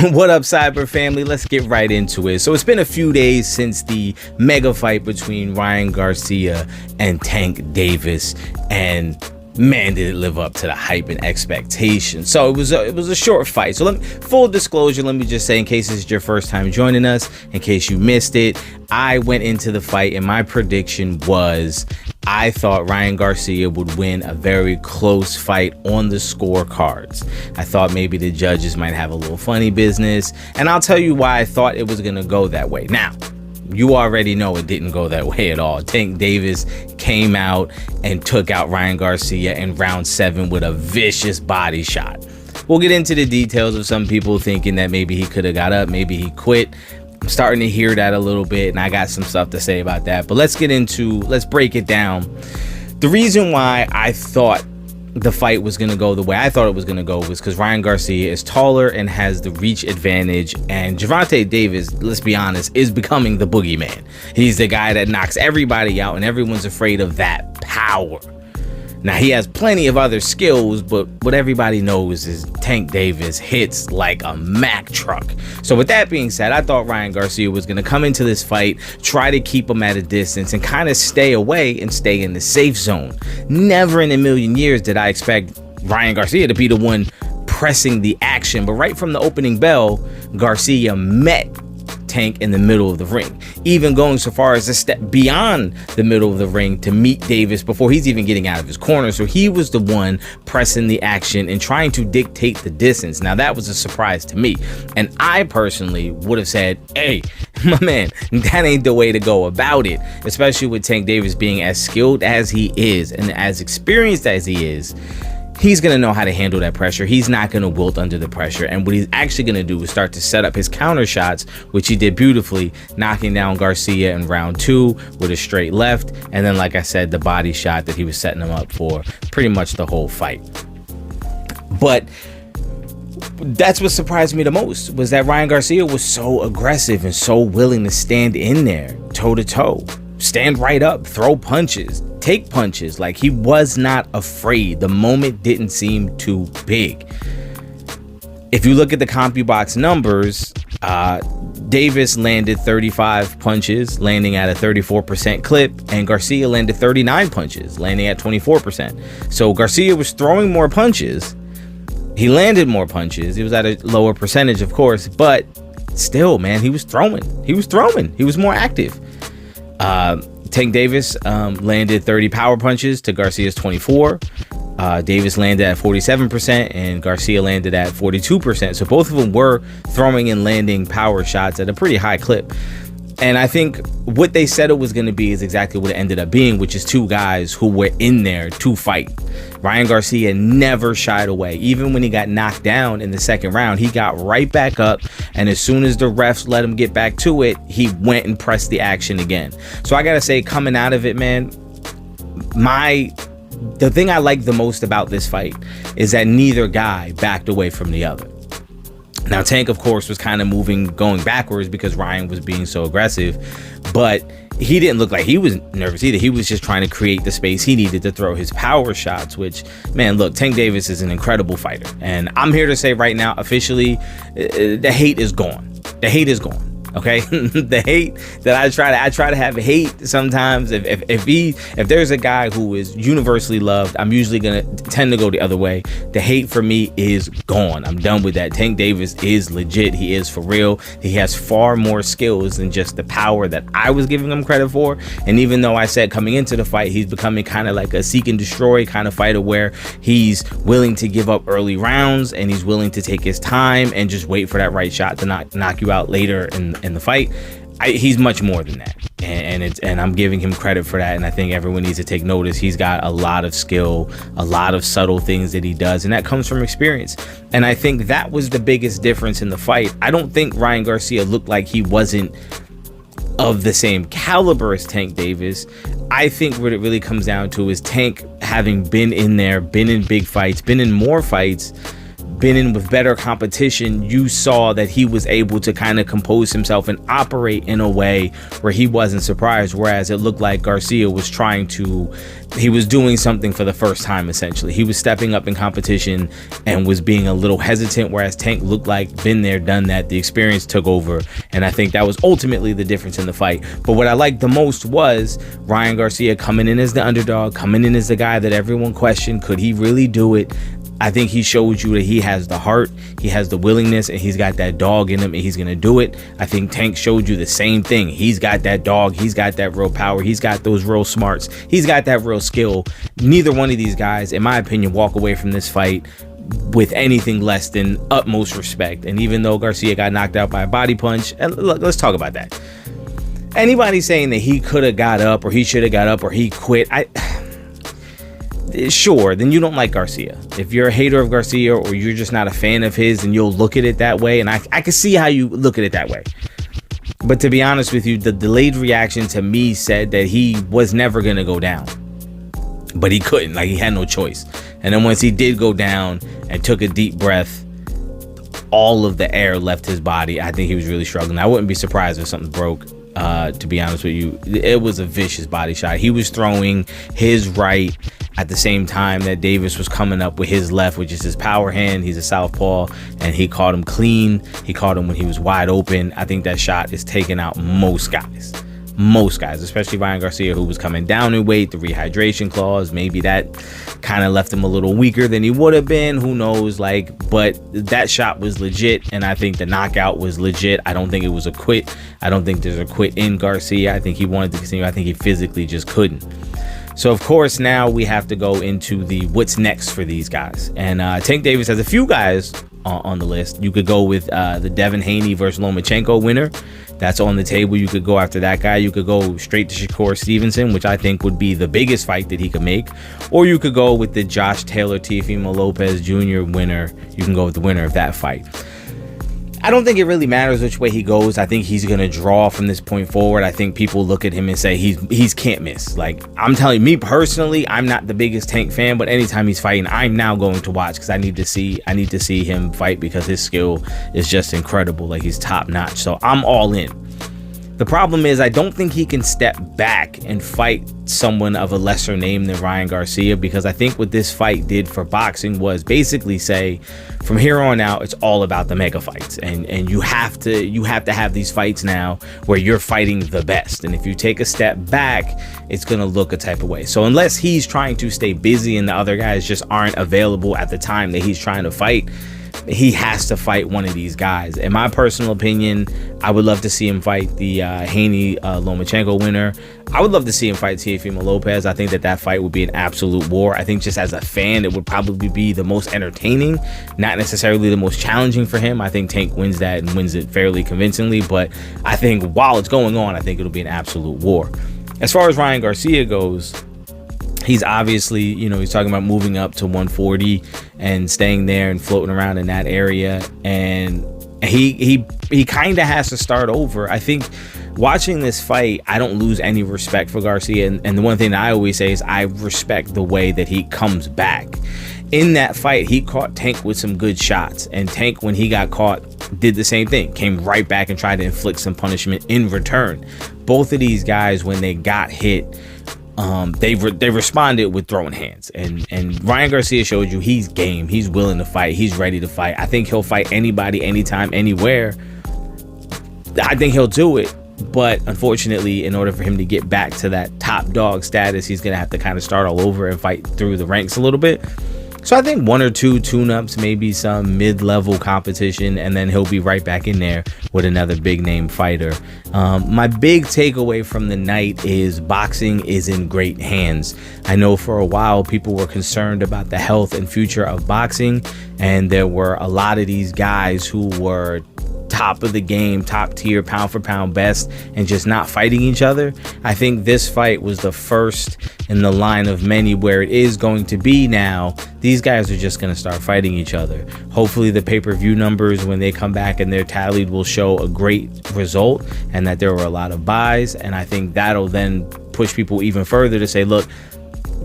What up, S.I.B.R family? Let's get right into it. So it's been a few days since the mega fight between Ryan Garcia and Tank Davis, and man, did it live up to the hype and expectation. So it was a short fight. So full disclosure, let me just say, in case this is your first time joining us, in case you missed it, I went into the fight and my prediction was I thought Ryan Garcia would win a very close fight on the scorecards. I thought maybe the judges might have a little funny business, and I'll tell you why I thought it was gonna go that way. Now, you already know it didn't go that way at all. Tank Davis came out and took out Ryan Garcia in round 7 with a vicious body shot. We'll get into the details of some people thinking that maybe he could have got up, maybe he quit. I'm starting to hear that a little bit, and I got some stuff to say about that. But let's break it down. The reason why I thought the fight was going to go the way I thought it was going to go was because Ryan Garcia is taller and has the reach advantage, and Gervonta Davis, let's be honest, is becoming the boogeyman. He's the guy that knocks everybody out, and everyone's afraid of that power. Now, he has plenty of other skills, but what everybody knows is Tank Davis hits like a Mack truck. So with that being said, I thought Ryan Garcia was going to come into this fight, try to keep him at a distance and kind of stay away and stay in the safe zone. Never in a million years did I expect Ryan Garcia to be the one pressing the action, but right from the opening bell, Garcia met Tank in the middle of the ring, even going so far as to step beyond the middle of the ring to meet Davis before he's even getting out of his corner. So he was the one pressing the action and trying to dictate the distance. Now, that was a surprise to me, and I personally would have said, hey, my man, that ain't the way to go about it, especially with Tank Davis being as skilled as he is and as experienced as he is. He's going to know how to handle that pressure. He's not going to wilt under the pressure. And what he's actually going to do is start to set up his counter shots, which he did beautifully, knocking down Garcia in round 2 with a straight left. And then, like I said, the body shot that he was setting him up for pretty much the whole fight. But that's what surprised me the most, was that Ryan Garcia was so aggressive and so willing to stand in there toe to toe, stand right up, throw punches, take punches. Like, he was not afraid. The moment didn't seem too big. If you look at the CompuBox numbers, Davis landed 35 punches, landing at a 34% clip, and Garcia landed 39 punches, landing at 24%. So Garcia was throwing more punches. He landed more punches. He was at a lower percentage, of course, but still, man, he was throwing. He was more active. Tank Davis landed 30 power punches to Garcia's 24. Davis landed at 47% and Garcia landed at 42%. So both of them were throwing and landing power shots at a pretty high clip. And I think what they said it was going to be is exactly what it ended up being, which is two guys who were in there to fight. Ryan Garcia never shied away. Even when he got knocked down in the second round, he got right back up. And as soon as the refs let him get back to it, he went and pressed the action again. So I got to say, coming out of it, man, the thing I like the most about this fight is that neither guy backed away from the other. Now, Tank, of course, was kind of going backwards because Ryan was being so aggressive, but he didn't look like he was nervous either. He was just trying to create the space he needed to throw his power shots, which, man, look, Tank Davis is an incredible fighter. And I'm here to say right now, officially, the hate is gone. The hate is gone. Okay, the hate that I try to have hate sometimes. If there's a guy who is universally loved, I'm usually gonna tend to go the other way. The hate for me is gone. I'm done with that. Tank Davis is legit. He is for real. He has far more skills than just the power that I was giving him credit for. And even though I said coming into the fight, he's becoming kind of like a seek and destroy kind of fighter, where he's willing to give up early rounds and he's willing to take his time and just wait for that right shot to knock you out later in the fight. He's much more than that, and I'm giving him credit for that. And I think everyone needs to take notice. He's got a lot of skill, a lot of subtle things that he does, and that comes from experience. And I think that was the biggest difference in the fight. I don't think Ryan Garcia looked like he wasn't of the same caliber as Tank Davis. I think what it really comes down to is Tank, having been in there, been in big fights, been in more fights, been in with better competition, you saw that he was able to kind of compose himself and operate in a way where he wasn't surprised, whereas it looked like Garcia was he was doing something for the first time. Essentially, he was stepping up in competition and was being a little hesitant, whereas Tank looked like been there, done that. The experience took over, and I think that was ultimately the difference in the fight. But what I liked the most was Ryan Garcia coming in as the underdog, coming in as the guy that everyone questioned, could he really do it? I think he showed you that he has the heart, he has the willingness, and he's got that dog in him, and he's going to do it. I think Tank showed you the same thing. He's got that dog, he's got that real power, he's got those real smarts, he's got that real skill. Neither one of these guys, in my opinion, walk away from this fight with anything less than utmost respect. And even though Garcia got knocked out by a body punch, and look, let's talk about that. Anybody saying that he could have got up or he should have got up or he quit, sure, then you don't like Garcia. If you're a hater of Garcia or you're just not a fan of his, then you'll look at it that way. And I can see how you look at it that way. But to be honest with you, the delayed reaction to me said that he was never going to go down. But he couldn't, like he had no choice. And then once he did go down and took a deep breath, all of the air left his body. I think he was really struggling. I wouldn't be surprised if something broke. To be honest with you, it was a vicious body shot. He was throwing his right at the same time that Davis was coming up with his left, which is his power hand. He's a southpaw, and he caught him clean. He caught him when he was wide open. I think that shot is taking out most guys, especially Ryan Garcia, who was coming down in weight. The rehydration clause, maybe that kind of left him a little weaker than he would have been. Who knows? But that shot was legit, and I think the knockout was legit. I don't think it was a quit. I don't think there's a quit in Garcia. I think he wanted to continue. I think he physically just couldn't. So of course now we have to go into the what's next for these guys. And Tank Davis has a few guys on the list. You could go with the Devin Haney versus Lomachenko winner. That's on the table. You could go after that guy. You could go straight to Shakur Stevenson, which I think would be the biggest fight that he could make. Or you could go with the Josh Taylor Teofimo Lopez Jr. winner. You can go with the winner of that fight. I don't think it really matters which way he goes. I think he's going to draw from this point forward. I think people look at him and say he's can't miss. Like, I'm telling you, me personally, I'm not the biggest Tank fan, but anytime he's fighting, I'm now going to watch because I need to see him fight because his skill is just incredible. Like, he's top notch. So I'm all in. The problem is I don't think he can step back and fight someone of a lesser name than Ryan Garcia, because I think what this fight did for boxing was basically say from here on out it's all about the mega fights, and you have to have these fights now where you're fighting the best, and if you take a step back it's gonna look a type of way. So unless he's trying to stay busy and the other guys just aren't available at the time that he's trying to fight, he has to fight one of these guys. In my personal opinion, I would love to see him fight the Haney Lomachenko winner. I would love to see him fight Teofimo Lopez. I think that fight would be an absolute war. I think just as a fan, it would probably be the most entertaining, not necessarily the most challenging for him. I think Tank wins that and wins it fairly convincingly, but I think while it's going on, I think it'll be an absolute war. As far as Ryan Garcia goes, he's obviously, he's talking about moving up to 140 and staying there and floating around in that area. And he kind of has to start over. I think watching this fight, I don't lose any respect for Garcia. And the one thing that I always say is I respect the way that he comes back. In that fight, he caught Tank with some good shots. And Tank, when he got caught, did the same thing. Came right back and tried to inflict some punishment in return. Both of these guys, when they got hit, they responded with throwing hands, and Ryan Garcia showed you he's game, he's willing to fight, he's ready to fight. I think he'll fight anybody, anytime, anywhere. I think he'll do it, but unfortunately, in order for him to get back to that top dog status, he's gonna have to kind of start all over and fight through the ranks a little bit. So I think one or two tune-ups, maybe some mid-level competition, and then he'll be right back in there with another big-name fighter. My big takeaway from the night is boxing is in great hands. I know for a while people were concerned about the health and future of boxing, and there were a lot of these guys who were top of the game, top tier, pound for pound best, and just not fighting each other. I think this fight was the first in the line of many where it is going to be now. These guys are just going to start fighting each other. Hopefully the pay-per-view numbers, when they come back and they're tallied, will show a great result and that there were a lot of buys, and I think that'll then push people even further to say, look,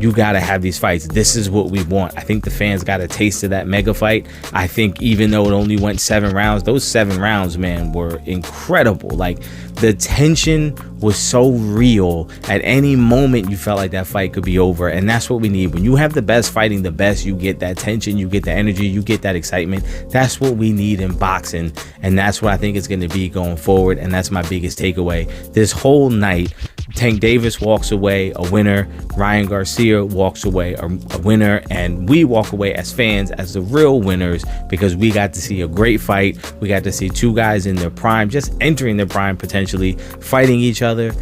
you gotta have these fights. This is what we want. I think the fans got a taste of that mega fight. I think even though it only went 7 rounds, those 7 rounds, man, were incredible. Like, the tension was so real. At any moment you felt like that fight could be over, and that's what we need. When you have the best fighting the best, you get that tension, you get the energy, you get that excitement. That's what we need in boxing, and that's what I think it's going to be going forward. And that's my biggest takeaway this whole night. Tank Davis walks away a winner, Ryan Garcia walks away a winner, and we walk away as fans as the real winners, because we got to see a great fight. We got to see 2 guys in their prime, just entering their prime potentially, fighting each other,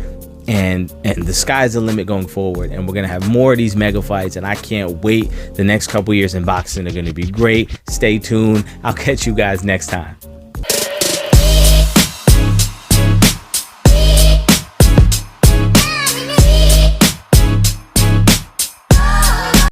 and the sky's the limit going forward. And we're gonna have more of these mega fights, and I can't wait. The next couple years in boxing are gonna be great. Stay tuned. I'll catch you guys next time.